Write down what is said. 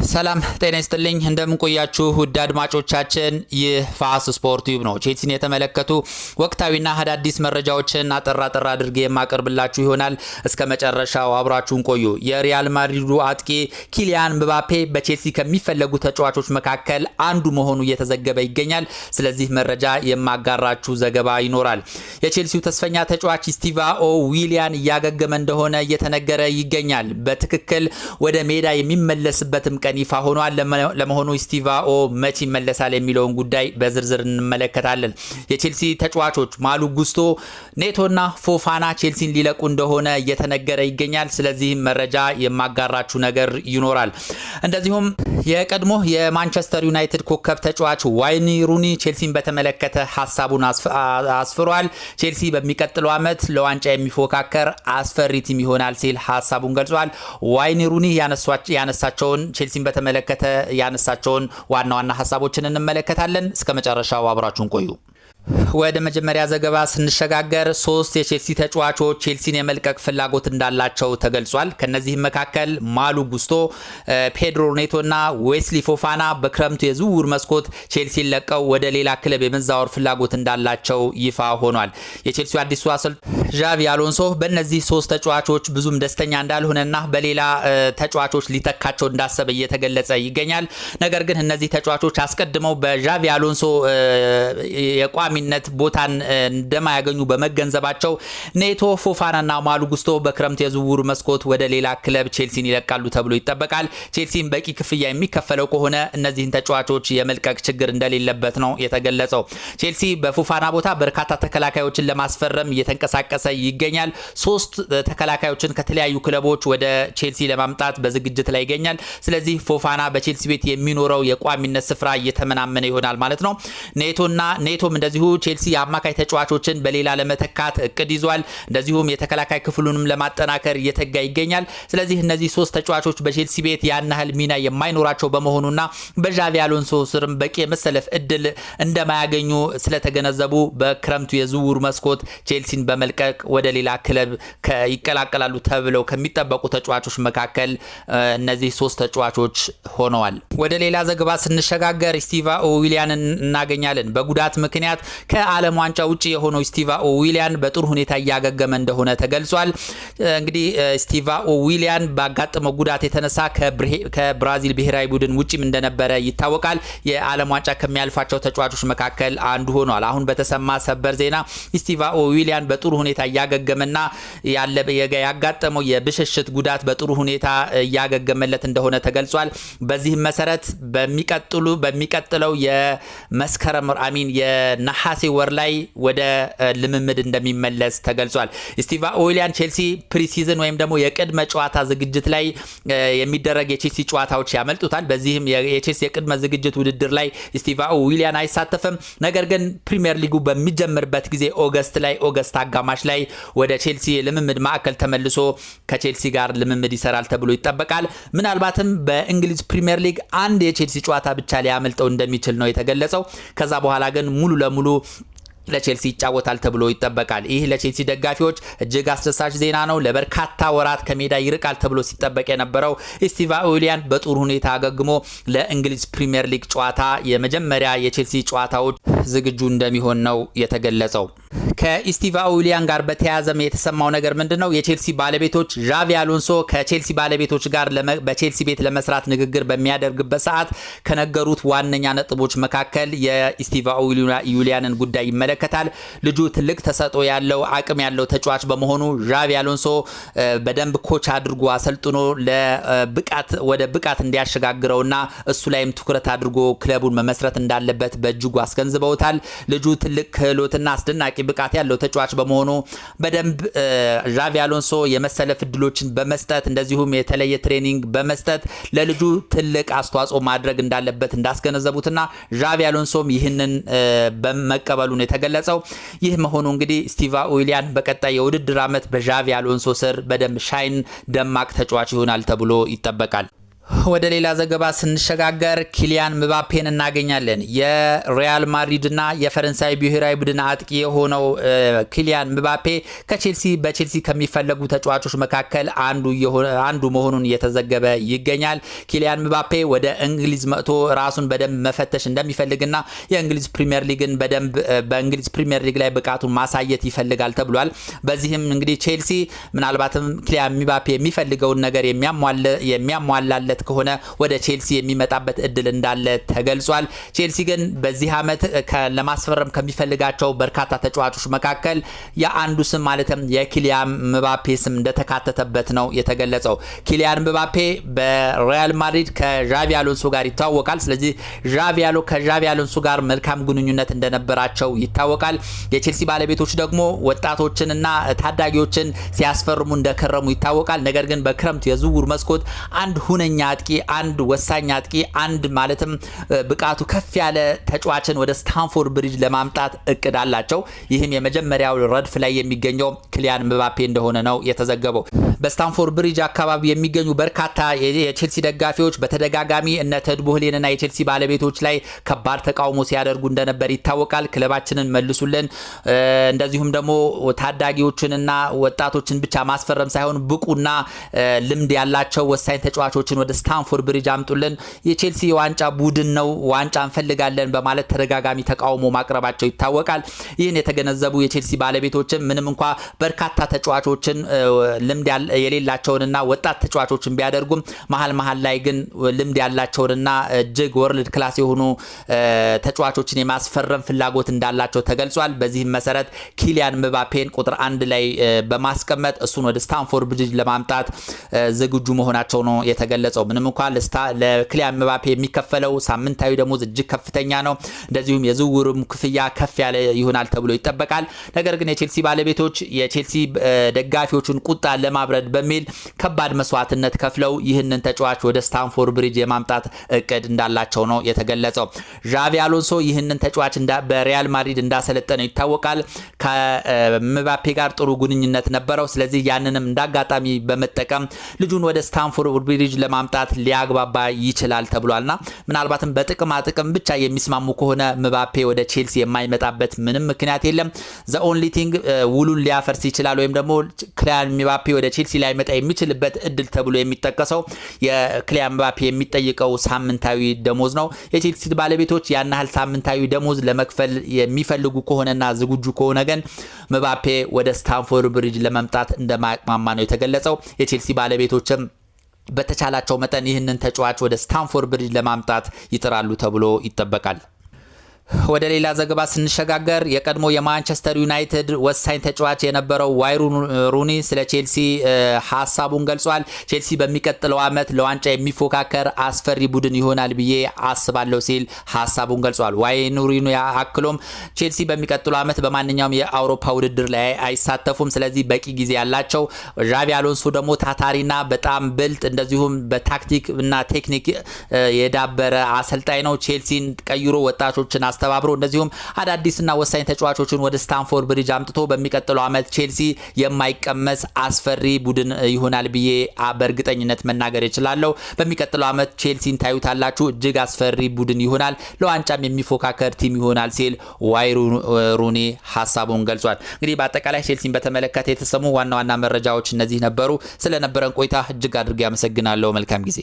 ሰላም ጤና ይስጥልኝ እንደምንቆያችሁ ውድ አድማጮቻችን ይህ ፋስ ስፖርት ዩብ ነው። ቼልሲን የተመለከቱ ወቅታዊና አዳዲስ መረጃዎችን አጠራ አድርጌ የማቀርብላችሁ ይሆናል። እስከ መጨረሻው አብራችሁን ቆዩ። የሪያል ማድሪዱ አጥቂ ኪሊያን ምባፔ በቼልሲ ከሚፈለጉ ተጫዋቾች መካከል አንዱ መሆኑ እየተዘገበ ይገኛል። ስለዚህ መረጃ የማጋራችሁ ዘገባ ይኖራል። የቼልሲው ተስፈኛ ተጫዋች ስቲቫኦ ዊሊያን እያገገመ እንደሆነ እየተነገረ ይገኛል። በትክክል ወደ ሜዳ የሚመለስበትም ቀን ይፋ ሆኗል። ለመሆኑ ስቲቫኦ መቼ ይመለሳል የሚለውን ጉዳይ በዝርዝር እንመለከታለን። የቼልሲ ተጫዋቾች ማሉ ጉስቶ፣ ኔቶና ፎፋና ቼልሲን ሊለቁ እንደሆነ እየተነገረ ይገኛል። ስለዚህ መረጃ የማጋራችሁ ነገር ይኖራል። እንደዚሁም የቀድሞ የማንቸስተር ዩናይትድ ኮከብ ተጫዋች ዋይኒ ሩኒ ቼልሲን በተመለከተ ሀሳቡን አስፍሯል። ቼልሲ በሚቀጥለው ዓመት ለዋንጫ የሚፎካከር አስፈሪ ቲም ይሆናል ሲል ሀሳቡን ገልጿል። ዋይኒ ሩኒ ያነሳቸውን ቼልሲን በተመለከተ ያነሳቸውን ዋና ሀሳቦችን እንመለከታለን። እስከ መጨረሻው አብራችሁን ቆዩ። ወደ መጀመሪያ ዘገባ ስንሸጋገር 3 የቼልሲ ተጫዋቾች ቼልሲን የመልቀቅ ፍላጎት እንዳላቸው ተገልጿል። ከነዚህም መካከል ማሉ ጉስቶ፣ ፔድሮ ኔቶና ዌስሊ ፎፋና በክረምቱ የዝውውር መስኮት ቼልሲን ለቀው ወደ ሌላ ክለብ የመዛወር ፍላጎት እንዳላቸው ይፋ ሆኗል። የቼልሲው አዲሱ አሰልጣኝ ዣቪ አሎንሶ በእነዚህ 3 ተጫዋቾች ብዙም ደስተኛ እንዳልሆነና በሌላ ተጫዋቾች ሊተካቸው እንዳሰበ እየተገለጸ ይገኛል። ነገር ግን እነዚህ ተጫዋቾች አስቀድመው በዣቪ አሎንሶ የቋሚነት ቦታን እንደማያገኙ በመገንዘባቸው ኔቶ፣ ፎፋናና ማሉ ጉስቶ በክረምት የዝውውር መስኮት ወደ ሌላ ክለብ ቼልሲን ይለቃሉ ተብሎ ይጠበቃል። ቼልሲን በቂ ክፍያ የሚከፈለው ከሆነ እነዚህን ተጫዋቾች የመልቀቅ ችግር እንደሌለበት ነው የተገለጸው። ቼልሲ በፎፋና ቦታ በርካታ ተከላካዮችን ለማስፈረም እየተንቀሳቀሰ ይገኛል። 3 ተከላካዮችን ከተለያዩ ክለቦች ወደ ቼልሲ ለማምጣት በዝግጅት ላይ ይገኛል። ስለዚህ ፎፋና በቼልሲ ቤት የሚኖረው የቋሚነት ስፍራ እየተመናመነ ይሆናል ማለት ነው። ኔቶም እንደዚሁ ቼልሲ የአማካይ ተጫዋቾችን በሌላ ለመተካት እቅድ ይዟል። እንደዚሁም የተከላካይ ክፍሉንም ለማጠናከር እየተጋ ይገኛል። ስለዚህ እነዚህ 3 ተጫዋቾች በቼልሲ ቤት ያን ያህል ሚና የማይኖራቸው በመሆኑና በዣቪ አሎንሶ ስርም በቂ የመሰለፍ እድል እንደማያገኙ ስለተገነዘቡ በክረምቱ የዝውውር መስኮት ቼልሲን በመልቀቅ ወደ ሌላ ክለብ ይቀላቀላሉ ተብለው ከሚጠበቁ ተጫዋቾች መካከል እነዚህ 3 ተጫዋቾች ሆነዋል። ወደ ሌላ ዘገባ ስንሸጋገር ስቲቫኦ ዊሊያንን እናገኛለን። በጉዳት ምክንያት ከዓለም ዋንጫ ውጪ የሆነው ስቲቫኦ ዊሊያን በጥሩ ሁኔታ እያገገመ እንደሆነ ተገልጿል። እንግዲህ ስቲቫኦ ዊሊያን ባጋጠመው ጉዳት የተነሳ ከብራዚል ብሔራዊ ቡድን ውጪም እንደነበረ ይታወቃል። የዓለም ዋንጫ ከሚያልፋቸው ተጫዋቾች መካከል አንዱ ሆኗል። አሁን በተሰማ ሰበር ዜና ስቲቫኦ ዊሊያን በጥሩ ሁኔታ እያገገመና ያጋጠመው የብሽሽት ጉዳት በጥሩ ሁኔታ እያገገመለት እንደሆነ ተገልጿል። በዚህም መሰረት በሚቀጥለው የመስከረም የነሐሴ ወር ላይ ወደ ልምምድ እንደሚመለስ ተገልጿል። ስቲቫኦ ዊሊያን ቼልሲ ፕሪሲዝን ወይም ደግሞ የቅድመ ጨዋታ ዝግጅት ላይ የሚደረግ የቼልሲ ጨዋታዎች ያመልጡታል። በዚህም የቼልሲ የቅድመ ዝግጅት ውድድር ላይ ስቲቫኦ ዊሊያን አይሳተፍም። ነገር ግን ፕሪሚየር ሊጉ በሚጀምርበት ጊዜ ኦገስት አጋማሽ ላይ ወደ ቼልሲ ልምምድ ማዕከል ተመልሶ ከቼልሲ ጋር ልምምድ ይሰራል ተብሎ ይጠበቃል። ምናልባትም በእንግሊዝ ፕሪሚየር ሊግ አንድ የቼልሲ ጨዋታ ብቻ ሊያመልጠው እንደሚችል ነው የተገለጸው። ከዛ በኋላ ግን ሙሉ ለሙሉ ለቼልሲ ይጫወታል ተብሎ ይጠበቃል። ይህ ለቼልሲ ደጋፊዎች እጅግ አስደሳች ዜና ነው። ለበርካታ ወራት ከሜዳ ይርቃል ተብሎ ሲጠበቅ የነበረው ስቲቫኦ ዊሊያን በጥሩ ሁኔታ አገግሞ ለእንግሊዝ ፕሪሚየር ሊግ ጨዋታ የመጀመሪያ የቼልሲ ጨዋታዎች ዝግጁ እንደሚሆን ነው የተገለጸው። ከስቲቫኦ ዊሊያን ጋር በተያያዘም የተሰማው ነገር ምንድነው? የቼልሲ ባለቤቶች ዣቪ አሎንሶ ከቼልሲ ባለቤቶች ጋር በቼልሲ ቤት ለመስራት ንግግር በሚያደርግበት ሰዓት ከነገሩት ዋነኛ ነጥቦች መካከል የስቲቫኦ ዊሊያንን ጉዳይ ይመለከታል። ልጁ ትልቅ ተሰጥኦ ያለው አቅም ያለው ተጫዋች በመሆኑ ዣቪ አሎንሶ በደንብ ኮች አድርጎ አሰልጥኖ ወደ ብቃት እንዲያሸጋግረውና እሱ ላይም ትኩረት አድርጎ ክለቡን መመስረት እንዳለበት በእጅጉ አስገንዝበውታል። ልጁ ትልቅ ክህሎትና አስደናቂ ብቃት ያለው ተጫዋች በመሆኑ በደንብ ዣቪ አሎንሶ የመሰለፍ እድሎችን በመስጠት እንደዚሁም የተለየ ትሬኒንግ በመስጠት ለልጁ ትልቅ አስተዋጽኦ ማድረግ እንዳለበት እንዳስገነዘቡትና ዣቪ አሎንሶም ይህንን በመቀበሉ ነው የተገለጸው። ይህ መሆኑ እንግዲህ ስቲቫኦ ዊሊያን በቀጣይ የውድድር ዓመት በዣቪ አሎንሶ ስር በደንብ ሻይን ደማቅ ተጫዋች ይሆናል ተብሎ ይጠበቃል። ወደ ሌላ ዘገባ ስንሸጋገር ኪሊያን ምባፔን እናገኛለን። የሪያል ማድሪድና የፈረንሳይ ብሔራዊ ቡድን አጥቂ የሆነው ኪሊያን ምባፔ በቼልሲ ከሚፈለጉ ተጫዋቾች መካከል አንዱ መሆኑን እየተዘገበ ይገኛል። ኪሊያን ምባፔ ወደ እንግሊዝ መጥቶ ራሱን በደንብ መፈተሽ እንደሚፈልግና የእንግሊዝ ፕሪሚየር ሊግን በእንግሊዝ ፕሪሚየር ሊግ ላይ ብቃቱን ማሳየት ይፈልጋል ተብሏል። በዚህም እንግዲህ ቼልሲ ምናልባትም ኪሊያን ምባፔ የሚፈልገውን ነገር የሚያሟላለት ከሆነ ወደ ቼልሲ የሚመጣበት እድል እንዳለ ተገልጿል። ቼልሲ ግን በዚህ አመት ለማስፈረም ከሚፈልጋቸው በርካታ ተጫዋቾች መካከል የአንዱ ስም ማለትም የኪሊያን ምባፔ ስም እንደተካተተበት ነው የተገለጸው። ኪሊያን ምባፔ በሪያል ማድሪድ ከዣቪ አሎንሶ ጋር ይታወቃል። ስለዚህ ከዣቪ አሎንሶ ጋር መልካም ግንኙነት እንደነበራቸው ይታወቃል። የቼልሲ ባለቤቶች ደግሞ ወጣቶችንና ታዳጊዎችን ሲያስፈርሙ እንደከረሙ ይታወቃል። ነገር ግን በክረምት የዝውውር መስኮት አንድ ሁነኛ አጥቂ አንድ ወሳኝ አጥቂ አንድ ማለትም ብቃቱ ከፍ ያለ ተጫዋችን ወደ ስታንፎርድ ብሪጅ ለማምጣት እቅድ አላቸው። ይህም የመጀመሪያው ረድፍ ላይ የሚገኘው ኪሊያን ምባፔ እንደሆነ ነው የተዘገበው። በስታንፎርድ ብሪጅ አካባቢ የሚገኙ በርካታ የቼልሲ ደጋፊዎች በተደጋጋሚ እነ ቴድ ቦህሌንና የቼልሲ ባለቤቶች ላይ ከባድ ተቃውሞ ሲያደርጉ እንደነበር ይታወቃል። ክለባችንን መልሱልን፣ እንደዚሁም ደግሞ ታዳጊዎችንና ወጣቶችን ብቻ ማስፈረም ሳይሆን ብቁና ልምድ ያላቸው ወሳኝ ተጫዋቾችን ወደ ስታንፎርድ ብሪጅ አምጡልን፣ የቼልሲ የዋንጫ ቡድን ነው፣ ዋንጫ እንፈልጋለን በማለት ተደጋጋሚ ተቃውሞ ማቅረባቸው ይታወቃል። ይህን የተገነዘቡ የቼልሲ ባለቤቶችም ምንም እንኳ በርካታ ተጫዋቾችን ልምድ የሌላቸውንና ወጣት ተጫዋቾችን ቢያደርጉም መሀል ላይ ግን ልምድ ያላቸውንና እጅግ ወርልድ ክላስ የሆኑ ተጫዋቾችን የማስፈረም ፍላጎት እንዳላቸው ተገልጿል። በዚህም መሰረት ኪሊያን ምባፔን ቁጥር 1 ላይ በማስቀመጥ እሱን ወደ ስታንፎርድ ብሪጅ ለማምጣት ዝግጁ መሆናቸው ነው የተገለጸው። ምንም እንኳን ለኪሊያን ምባፔ የሚከፈለው ሳምንታዊ ደሞዝ እጅግ ከፍተኛ ነው። እንደዚሁም የዝውውሩም ክፍያ ከፍ ያለ ይሆናል ተብሎ ይጠበቃል። ነገር ግን የቼልሲ ባለቤቶች የቼልሲ ደጋፊዎችን ቁጣ ለማብረድ በሚል ከባድ መስዋዕትነት ከፍለው ይህንን ተጫዋች ወደ ስታንፎርድ ብሪጅ የማምጣት እቅድ እንዳላቸው ነው የተገለጸው። ዣቪ አሎንሶ ይህንን ተጫዋች በሪያል ማድሪድ እንዳሰለጠነው ይታወቃል። ከምባፔ ጋር ጥሩ ግንኙነት ነበረው። ስለዚህ ያንንም እንዳጋጣሚ በመጠቀም ልጁን ወደ ስታንፎርድ ብሪጅ ለማምጣት ሊያግባባ ይችላል ተብሏልና ምናልባትም በጥቅማ ጥቅም ብቻ የሚስማሙ ከሆነ ምባፔ ወደ ቼልሲ የማይመጣበት ምንም ምክንያት የለም። ዘ ኦንሊ ቲንግ ውሉን ሊያፈርስ ይችላል ወይም ደግሞ ኪሊያን ምባፔ ወደ ቼልሲ ላይ መጣ የሚችልበት እድል ተብሎ የሚጠቀሰው የኪሊያን ምባፔ የሚጠይቀው ሳምንታዊ ደሞዝ ነው። የቼልሲ ባለቤቶች ያን ያህል ሳምንታዊ ደሞዝ ለመክፈል የሚፈልጉ ከሆነና ዝግጁ ከሆነ ግን ምባፔ ወደ ስታንፎርድ ብሪጅ ለመምጣት እንደማያቅማማ ነው የተገለጸው። የቼልሲ ባለቤቶችም በተቻላቸው መጠን ይህንን ተጫዋች ወደ ስታንፎርድ ብሪጅ ለማምጣት ይጥራሉ ተብሎ ይጠበቃል። ወደ ሌላ ዘገባ ስንሸጋገር የቀድሞ የማንቸስተር ዩናይትድ ወሳኝ ተጫዋች የነበረው ዋይን ሩኒ ስለ ቼልሲ ሐሳቡን ገልጿል። ቼልሲ በሚቀጥለው አመት ለዋንጫ የሚፎካከር አስፈሪ ቡድን ይሆናል ብዬ አስባለሁ ሲል ሐሳቡን ገልጿል። ዋይን ሩኒ አክሎም ቼልሲ በሚቀጥለው አመት በማንኛውም የአውሮፓ ውድድር ላይ አይሳተፉም። ስለዚህ በቂ ጊዜ ያላቸው። ዣቪ አሎንሶ ደግሞ ታታሪና በጣም ብልጥ እንደዚሁም በታክቲክ እና ቴክኒክ የዳበረ አሰልጣኝ ነው። ቼልሲን ቀይሮ ወጣቶችን አስተባብሮ እንደዚሁም አዳዲስና ወሳኝ ተጫዋቾችን ወደ ስታንፎርድ ብሪጅ አምጥቶ በሚቀጥለው አመት ቼልሲ የማይቀመስ አስፈሪ ቡድን ይሆናል ብዬ በእርግጠኝነት መናገር እችላለሁ። በሚቀጥለው አመት ቼልሲን ታዩታላችሁ፣ እጅግ አስፈሪ ቡድን ይሆናል፣ ለዋንጫም የሚፎካከር ቲም ይሆናል ሲል ዋይን ሩኒ ሐሳቡን ገልጿል። እንግዲህ በአጠቃላይ ቼልሲን በተመለከተ የተሰሙ ዋና ዋና መረጃዎች እነዚህ ነበሩ። ስለነበረን ቆይታ እጅግ አድርጌ አመሰግናለሁ። መልካም ጊዜ